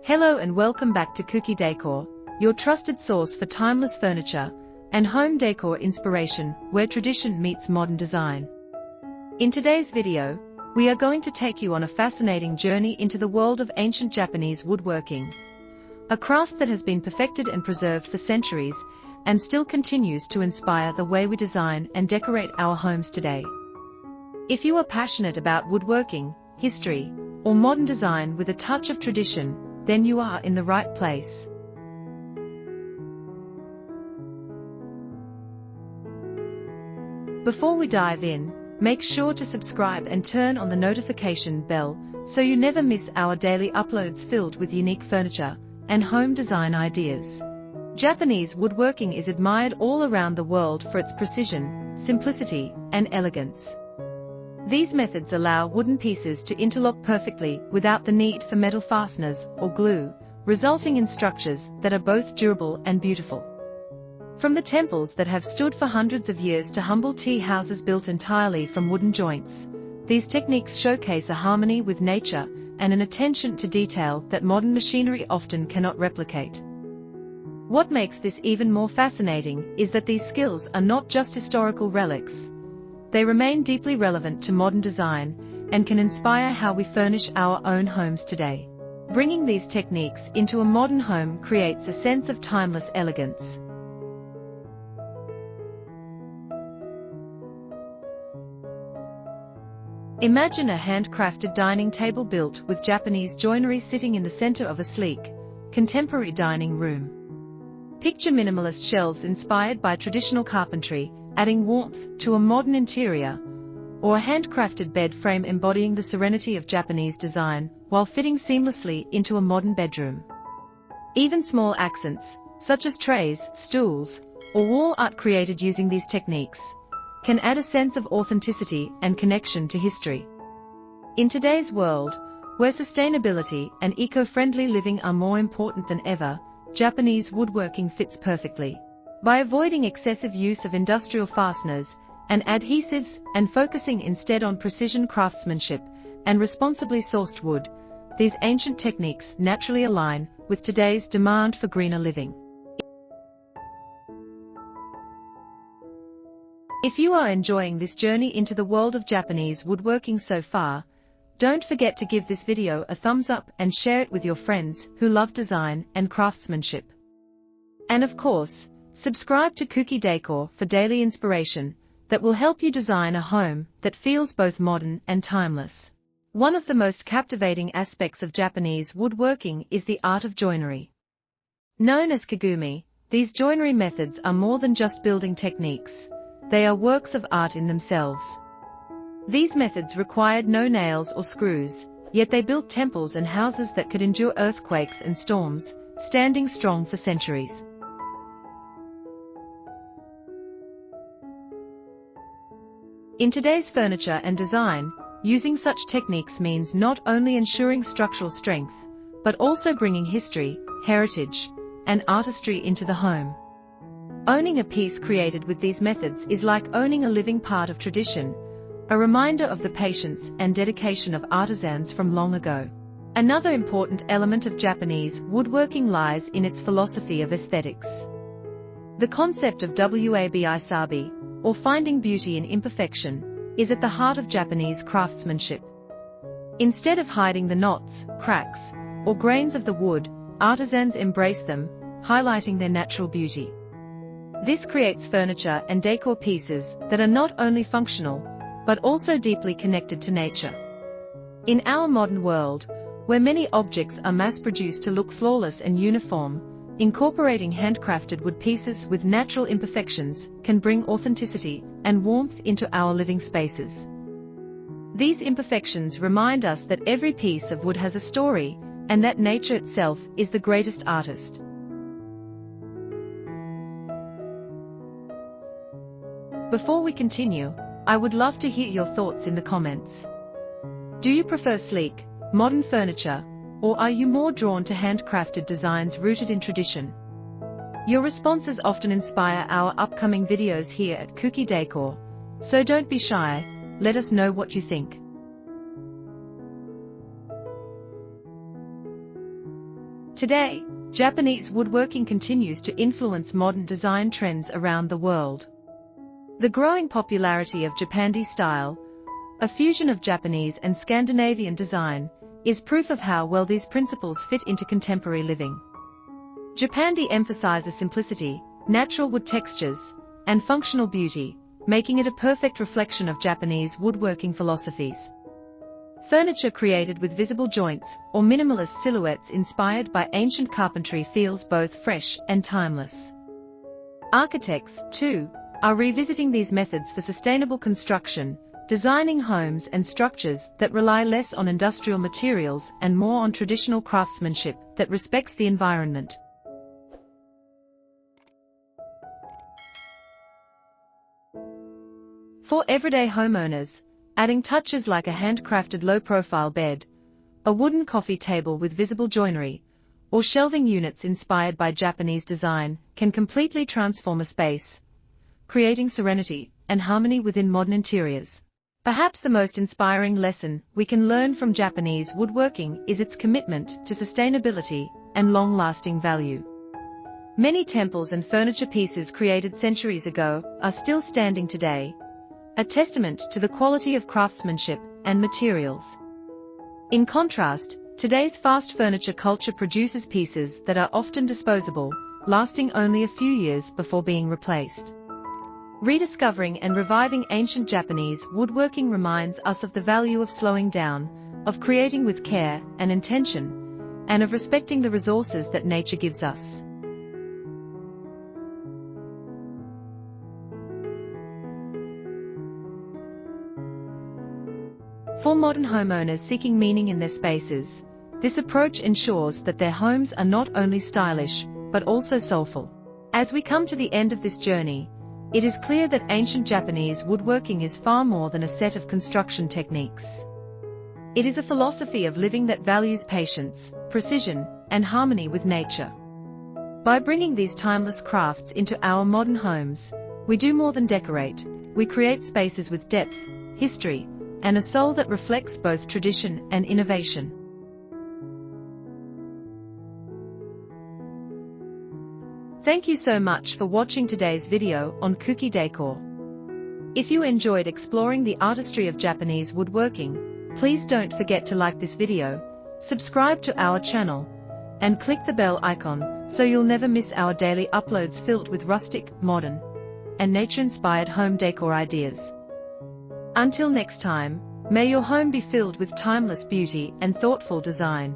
Hello and welcome back to Kuki Decor, your trusted source for timeless furniture and home decor inspiration where tradition meets modern design. In today's video, we are going to take you on a fascinating journey into the world of ancient Japanese woodworking, a craft that has been perfected and preserved for centuries and still continues to inspire the way we design and decorate our homes today. If you are passionate about woodworking, history, or modern design with a touch of tradition, then you are in the right place. Before we dive in, make sure to subscribe and turn on the notification bell so you never miss our daily uploads filled with unique furniture and home design ideas. Japanese woodworking is admired all around the world for its precision, simplicity, and elegance. These methods allow wooden pieces to interlock perfectly without the need for metal fasteners or glue, resulting in structures that are both durable and beautiful. From the temples that have stood for hundreds of years to humble tea houses built entirely from wooden joints, these techniques showcase a harmony with nature and an attention to detail that modern machinery often cannot replicate. What makes this even more fascinating is that these skills are not just historical relics. They remain deeply relevant to modern design and can inspire how we furnish our own homes today. Bringing these techniques into a modern home creates a sense of timeless elegance. Imagine a handcrafted dining table built with Japanese joinery sitting in the center of a sleek, contemporary dining room. Picture minimalist shelves inspired by traditional carpentry, adding warmth to a modern interior, or a handcrafted bed frame embodying the serenity of Japanese design while fitting seamlessly into a modern bedroom. Even small accents, such as trays, stools, or wall art created using these techniques, can add a sense of authenticity and connection to history. In today's world, where sustainability and eco-friendly living are more important than ever, Japanese woodworking fits perfectly. By avoiding excessive use of industrial fasteners and adhesives and focusing instead on precision craftsmanship and responsibly sourced wood, these ancient techniques naturally align with today's demand for greener living. If you are enjoying this journey into the world of Japanese woodworking so far, don't forget to give this video a thumbs up and share it with your friends who love design and craftsmanship. And of course, subscribe to Kuki Decor for daily inspiration that will help you design a home that feels both modern and timeless. One of the most captivating aspects of Japanese woodworking is the art of joinery. Known as kigumi, these joinery methods are more than just building techniques. They are works of art in themselves. These methods required no nails or screws, yet they built temples and houses that could endure earthquakes and storms, standing strong for centuries. In today's furniture and design, using such techniques means not only ensuring structural strength, but also bringing history, heritage, and artistry into the home. Owning a piece created with these methods is like owning a living part of tradition, a reminder of the patience and dedication of artisans from long ago. Another important element of Japanese woodworking lies in its philosophy of aesthetics. The concept of Wabisabi, or finding beauty in imperfection, is at the heart of Japanese craftsmanship. Instead of hiding the knots, cracks, or grains of the wood, artisans embrace them, highlighting their natural beauty. This creates furniture and decor pieces that are not only functional, but also deeply connected to nature. In our modern world, where many objects are mass-produced to look flawless and uniform, incorporating handcrafted wood pieces with natural imperfections can bring authenticity and warmth into our living spaces. These imperfections remind us that every piece of wood has a story, and that nature itself is the greatest artist. Before we continue, I would love to hear your thoughts in the comments. Do you prefer sleek, modern furniture, or are you more drawn to handcrafted designs rooted in tradition? Your responses often inspire our upcoming videos here at Kuki Decor, so don't be shy, let us know what you think. Today, Japanese woodworking continues to influence modern design trends around the world. The growing popularity of Japandi style, a fusion of Japanese and Scandinavian design, is proof of how well these principles fit into contemporary living. Japandi emphasizes simplicity, natural wood textures, and functional beauty, making it a perfect reflection of Japanese woodworking philosophies. Furniture created with visible joints or minimalist silhouettes inspired by ancient carpentry feels both fresh and timeless. Architects, too, are revisiting these methods for sustainable construction, designing homes and structures that rely less on industrial materials and more on traditional craftsmanship that respects the environment. For everyday homeowners, adding touches like a handcrafted low-profile bed, a wooden coffee table with visible joinery, or shelving units inspired by Japanese design can completely transform a space, creating serenity and harmony within modern interiors. Perhaps the most inspiring lesson we can learn from Japanese woodworking is its commitment to sustainability and long-lasting value. Many temples and furniture pieces created centuries ago are still standing today, a testament to the quality of craftsmanship and materials. In contrast, today's fast furniture culture produces pieces that are often disposable, lasting only a few years before being replaced. Rediscovering and reviving ancient Japanese woodworking reminds us of the value of slowing down, of creating with care and intention, and of respecting the resources that nature gives us. For modern homeowners seeking meaning in their spaces, this approach ensures that their homes are not only stylish, but also soulful. As we come to the end of this journey, it is clear that ancient Japanese woodworking is far more than a set of construction techniques. It is a philosophy of living that values patience, precision, and harmony with nature. By bringing these timeless crafts into our modern homes, we do more than decorate, we create spaces with depth, history, and a soul that reflects both tradition and innovation. Thank you so much for watching today's video on Kuki Decor. If you enjoyed exploring the artistry of Japanese woodworking, please don't forget to like this video, subscribe to our channel, and click the bell icon so you'll never miss our daily uploads filled with rustic, modern, and nature-inspired home decor ideas. Until next time, may your home be filled with timeless beauty and thoughtful design.